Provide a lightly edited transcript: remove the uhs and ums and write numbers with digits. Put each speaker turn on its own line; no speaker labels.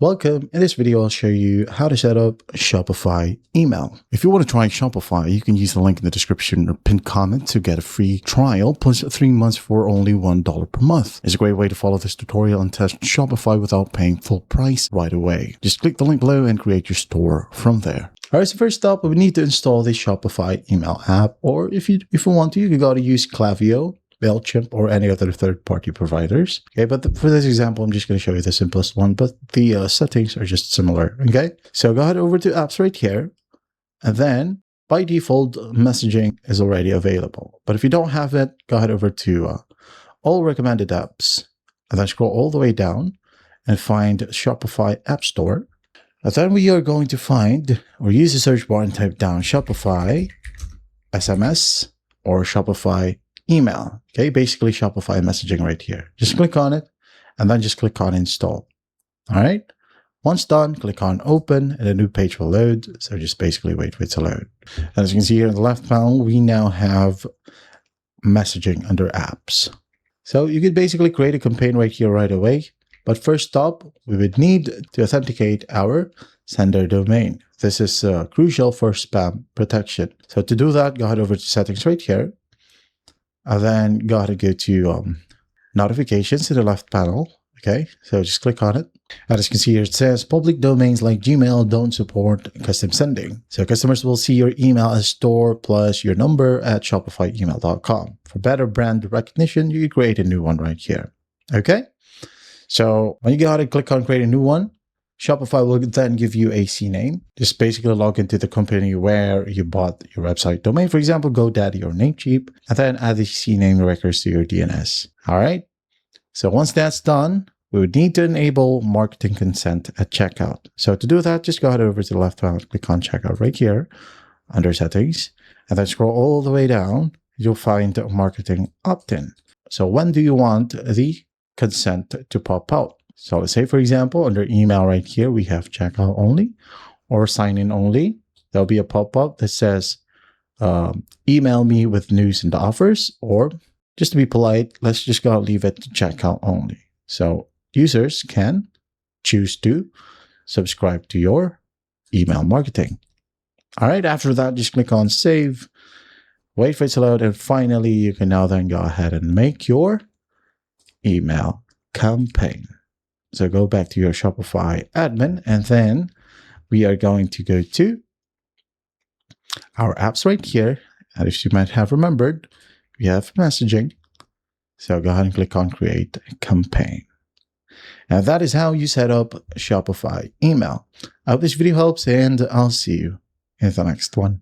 Welcome. In this video, I'll show you how to set up Shopify email. If you want to try Shopify, you can use the link in the description or pinned comment to get a free trial plus 3 months for only $1 per month. It's a great way to follow this tutorial and test Shopify without paying full price right away. Just click the link below and create your store from there. Alright, so first up, we need to install the Shopify email app, or if you want to, you got to use Klaviyo, MailChimp, or any other third-party providers. Okay, but for this example, I'm just going to show you the simplest one, but the settings are just similar. Okay, so go ahead over to apps right here, and then by default, messaging is already available. But if you don't have it, go ahead over to all recommended apps, and then scroll all the way down and find Shopify App Store. And then we are going to find or use the search bar and type down Shopify SMS or Shopify email. Okay, basically Shopify messaging right here. Just click on it and then just click on install. All right. Once done, click on open and a new page will load. So just basically wait for it to load. And as you can see here in the left panel, we now have messaging under apps. So you could basically create a campaign right here right away. But first up, we would need to authenticate our sender domain. This is crucial for spam protection. So to do that, go ahead over to settings right here. And then go ahead and go to notifications in the left panel. Okay, so just click on it. And as you can see here, it says public domains like Gmail don't support custom sending. So customers will see your email as store plus your number at shopifyemail.com. For better brand recognition, you can create a new one right here. Okay, so when you go ahead and click on create a new one, Shopify will then give you a CNAME. Just basically log into the company where you bought your website domain, for example, GoDaddy or Namecheap, and then add the CNAME records to your DNS. All right. So once that's done, we would need to enable marketing consent at checkout. So to do that, just go ahead over to the left panel, click on checkout right here under settings, and then scroll all the way down. You'll find marketing opt-in. So when do you want the consent to pop out? So let's say, for example, under email right here, we have checkout only or sign in only. There'll be a pop-up that says, email me with news and offers, or just to be polite, let's just go leave it to checkout only. So users can choose to subscribe to your email marketing. All right, after that, just click on save, wait for it to load, and finally, you can now then go ahead and make your email campaign. So go back to your Shopify admin, and then we are going to go to our apps right here. And if you might have remembered, we have messaging. So go ahead and click on create a campaign. And that is how you set up Shopify email. I hope this video helps, and I'll see you in the next one.